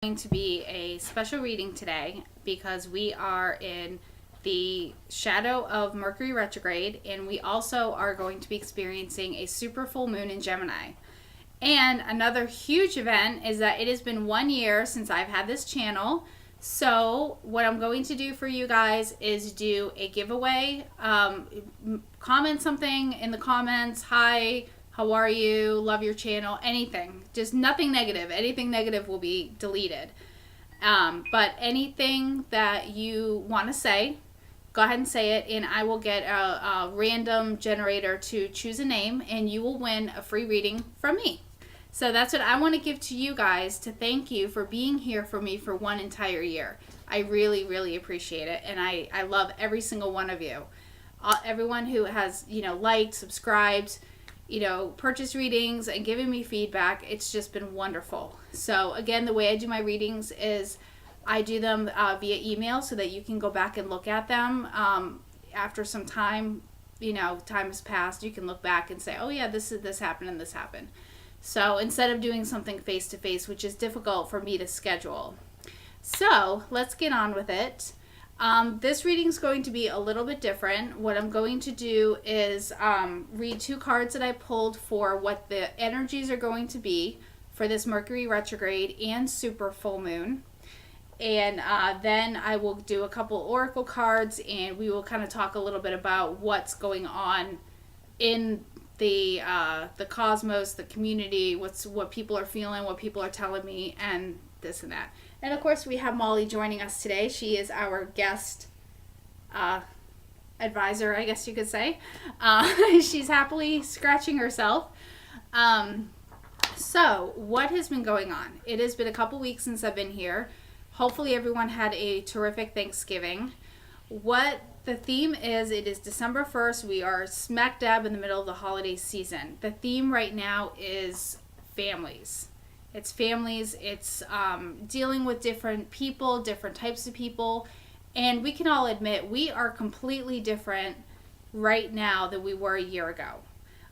Going to be a special reading today because we are in the shadow of Mercury retrograde, and we also are going to be experiencing a super full moon in Gemini. And another huge event is that it has been 1 year since I've had this channel. So what I'm going to do for you guys is do a giveaway. Comment something in the comments. Hi, how are you? Love your channel. Anything. Just nothing negative. Anything negative will be deleted. But anything that you want to say, go ahead and say it, and I will get a random generator to choose a name, and you will win a free reading from me. So that's what I want to give to you guys to thank you for being here for me for 1 entire year. I really, really appreciate it, and I love every single one of you. Everyone who has, liked, subscribed, purchased readings and given me feedback, it's just been wonderful. So again, the way I do my readings is I do them via email so that you can go back and look at them after some time. Time has passed. You can look back and say, oh yeah, this happened and this happened. So instead of doing something face to face, which is difficult for me to schedule. So let's get on with it. This reading is going to be a little bit different. What I'm going to do is read 2 cards that I pulled for what the energies are going to be for this Mercury retrograde and super full moon. And then I will do a couple oracle cards, and we will kind of talk a little bit about what's going on in the cosmos, the community, what people are feeling, what people are telling me, and this and that. And of course, we have Molly joining us today. She is our guest advisor, I guess you could say. She's happily scratching herself. So, what has been going on? It has been a couple weeks since I've been here. Hopefully, everyone had a terrific Thanksgiving. What the theme is, it is December 1st. We are smack dab in the middle of the holiday season. The theme right now is families. It's families. It's dealing with different people, different types of people. And we can all admit we are completely different right now than we were a year ago.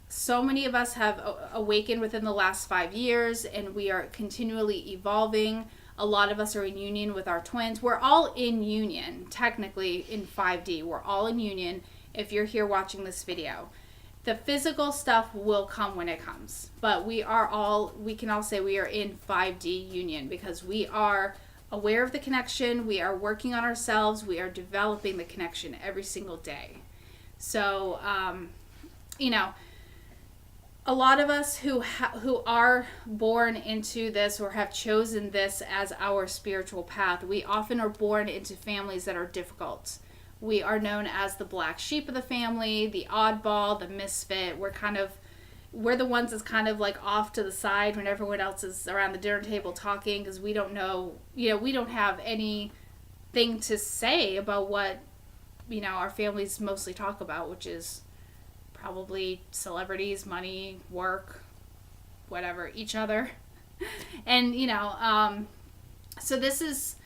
So many of us have awakened within the last 5 years, and we are continually evolving. A lot of us are in union with our twins. We're all in union, technically, in 5D. We're all in union if you're here watching this video. The physical stuff will come when it comes. But we can all say we are in 5D union because we are aware of the connection. We are working on ourselves. We are developing the connection every single day. So, a lot of us who are born into this or have chosen this as our spiritual path, we often are born into families that are difficult. We are known as the black sheep of the family, the oddball, the misfit. We're the ones that's kind of like off to the side when everyone else is around the dinner table talking, because we don't know, we don't have anything to say about what, our families mostly talk about, which is probably celebrities, money, work, whatever, each other. And, so this is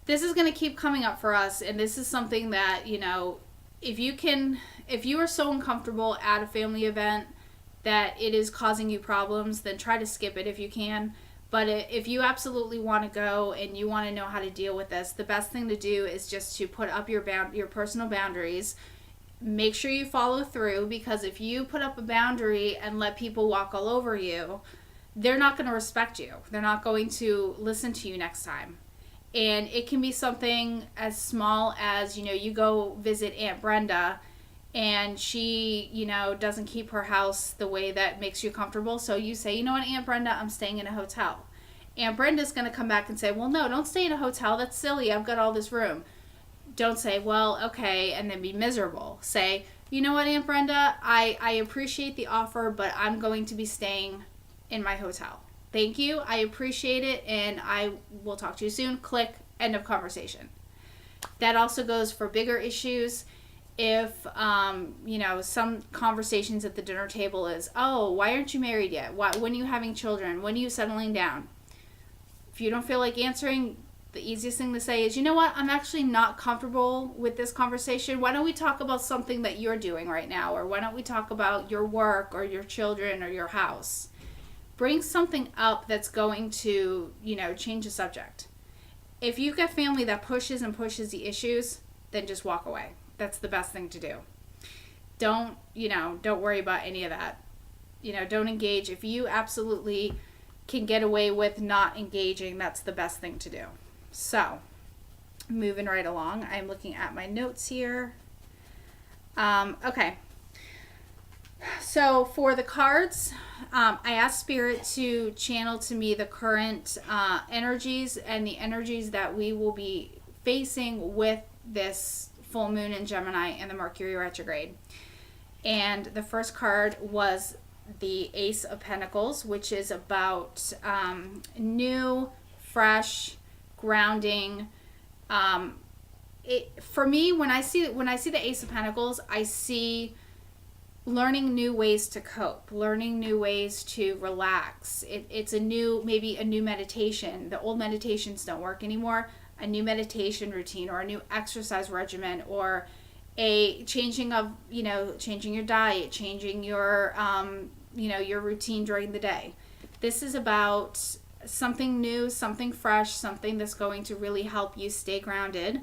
going to keep coming up for us. And this is something that, if you are so uncomfortable at a family event that it is causing you problems, then try to skip it if you can. But if you absolutely want to go and you want to know how to deal with this, the best thing to do is just to put up your personal boundaries. Make sure you follow through, because if you put up a boundary and let people walk all over you, they're not going to respect you. They're not going to listen to you next time. And it can be something as small as, you go visit Aunt Brenda and she, doesn't keep her house the way that makes you comfortable. So you say, you know what, Aunt Brenda, I'm staying in a hotel. Aunt Brenda's going to come back and say, well, no, don't stay in a hotel. That's silly. I've got all this room. Don't say, well, okay, and then be miserable. Say, you know what, Aunt Brenda, I appreciate the offer, but I'm going to be staying in my hotel. Thank you. I appreciate it, and I will talk to you soon. Click. End of conversation. That also goes for bigger issues. If, some conversations at the dinner table is, oh, why aren't you married yet? When are you having children? When are you settling down? If you don't feel like answering, the easiest thing to say is, you know what, I'm actually not comfortable with this conversation. Why don't we talk about something that you're doing right now? Or why don't we talk about your work or your children or your house? bring something up that's going to, change the subject. If you've got family that pushes and pushes the issues, then just walk away. That's the best thing to do. Don't worry about any of that. Don't engage. If you absolutely can get away with not engaging, that's the best thing to do. So, moving right along, I'm looking at my notes here. Okay. So for the cards, I asked Spirit to channel to me the current energies and the energies that we will be facing with this full moon in Gemini and the Mercury retrograde. And the first card was the Ace of Pentacles, which is about new, fresh, grounding. For me, when I see the Ace of Pentacles, I see learning new ways to cope, learning new ways to relax. It's maybe a new meditation. The old meditations don't work anymore. A new meditation routine or a new exercise regimen or a changing your diet, changing your, your routine during the day. This is about something new, something fresh, something that's going to really help you stay grounded.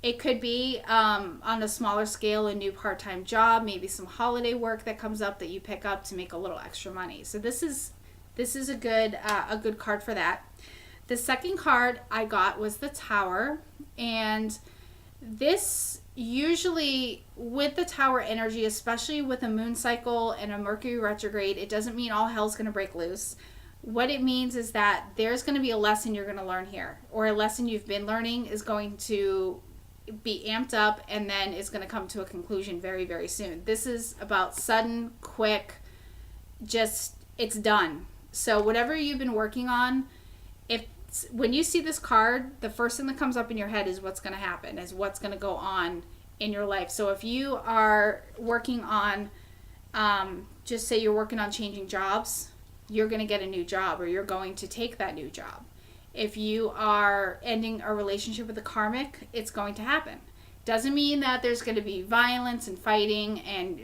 It could be on a smaller scale, a new part-time job, maybe some holiday work that comes up that you pick up to make a little extra money. So this is a good card for that. The second card I got was the Tower, and this usually with the Tower energy, especially with a moon cycle and a Mercury retrograde, it doesn't mean all hell's going to break loose. What it means is that there's going to be a lesson you're going to learn here, or a lesson you've been learning is going to be amped up and then is going to come to a conclusion very, very soon. This is about sudden, quick, it's done. So whatever you've been working on, when you see this card, the first thing that comes up in your head is what's going to happen, is what's going to go on in your life. So if you are working on, just say you're working on changing jobs, you're going to get a new job, or you're going to take that new job. If you are ending a relationship with a karmic, it's going to happen. Doesn't mean that there's going to be violence and fighting and,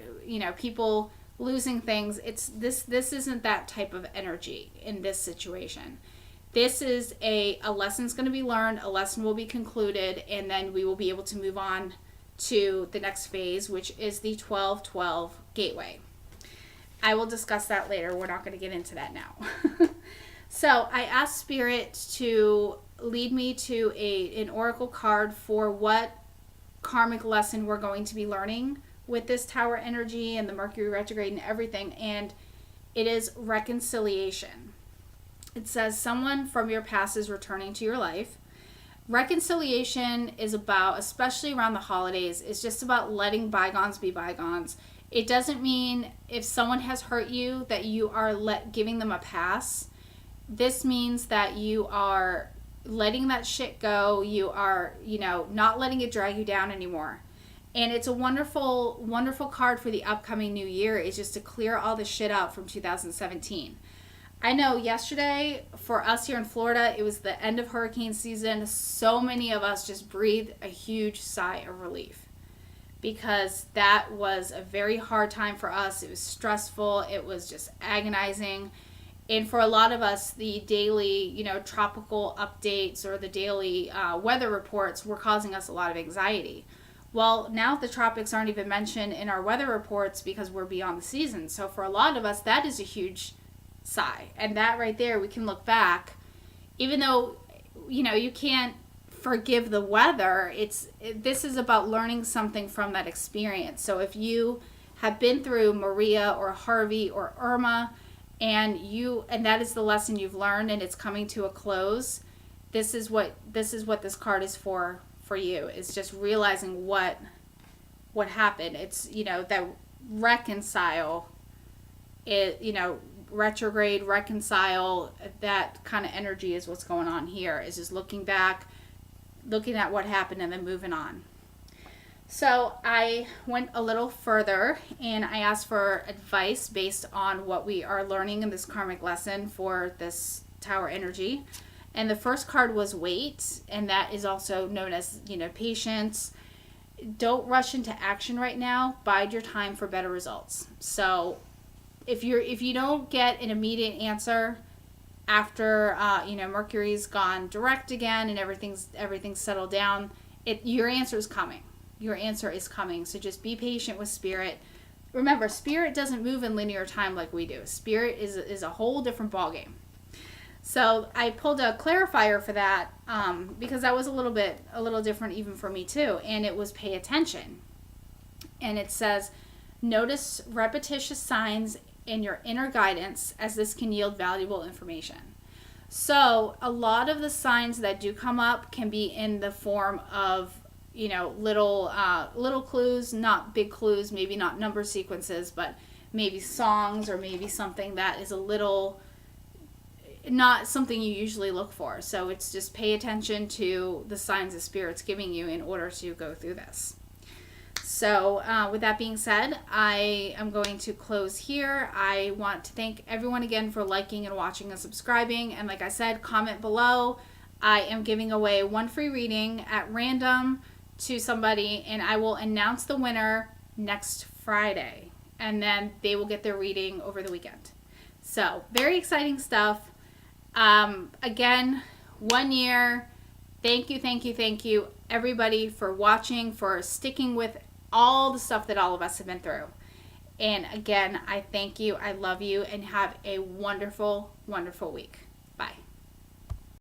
people losing things. This isn't that type of energy in this situation. This is a lesson's going to be learned, a lesson will be concluded, and then we will be able to move on to the next phase, which is the 12-12 gateway. I will discuss that later. We're not going to get into that now. So I asked Spirit to lead me to an oracle card for what karmic lesson we're going to be learning with this Tower energy and the Mercury retrograde and everything. And it is reconciliation. It says someone from your past is returning to your life. Reconciliation is about, especially around the holidays, is just about letting bygones be bygones. It doesn't mean if someone has hurt you that you are giving them a pass. This means that you are letting that shit go. You are, not letting it drag you down anymore. And it's a wonderful, wonderful card for the upcoming new year, is just to clear all the shit out from 2017. I know yesterday for us here in Florida, it was the end of hurricane season. So many of us just breathed a huge sigh of relief, because that was a very hard time for us. It was stressful. It was just agonizing. And for a lot of us, the daily, tropical updates or the daily weather reports were causing us a lot of anxiety. Well, now the tropics aren't even mentioned in our weather reports because we're beyond the season. So for a lot of us, that is a huge sigh. And that right there, we can look back, even though, you can't forgive the weather, this is about learning something from that experience. So if you have been through Maria or Harvey or Irma, and that is the lesson you've learned and it's coming to a close, this is what this card is for you. It's just realizing what happened. It's, that reconcile it, retrograde, reconcile, that kind of energy is what's going on here. Is just looking back, looking at what happened, and then moving on. So I went a little further and I asked for advice based on what we are learning in this karmic lesson for this Tower energy. And the first card was wait, and that is also known as, patience. Don't rush into action right now. Bide your time for better results. So if you don't get an immediate answer after Mercury's gone direct again and everything's settled down, your answer is coming. Your answer is coming. So just be patient with Spirit. Remember, Spirit doesn't move in linear time like we do. Spirit is a whole different ballgame. So I pulled a clarifier for that because that was a little different even for me too. And it was pay attention. And it says, notice repetitious signs in your inner guidance, as this can yield valuable information. So a lot of the signs that do come up can be in the form of, little clues, not big clues, maybe not number sequences, but maybe songs, or maybe something that is a little, not something you usually look for. So it's just pay attention to the signs the Spirit's giving you in order to go through this. So with that being said, I am going to close here. I want to thank everyone again for liking and watching and subscribing. And like I said, comment below. I am giving away one free reading at random to somebody, and I will announce the winner next Friday. And then they will get their reading over the weekend. So very exciting stuff. Again, 1 year. Thank you, everybody, for watching, for sticking with all the stuff that all of us have been through. And again, I thank you, I love you, and have a wonderful, wonderful week. Bye.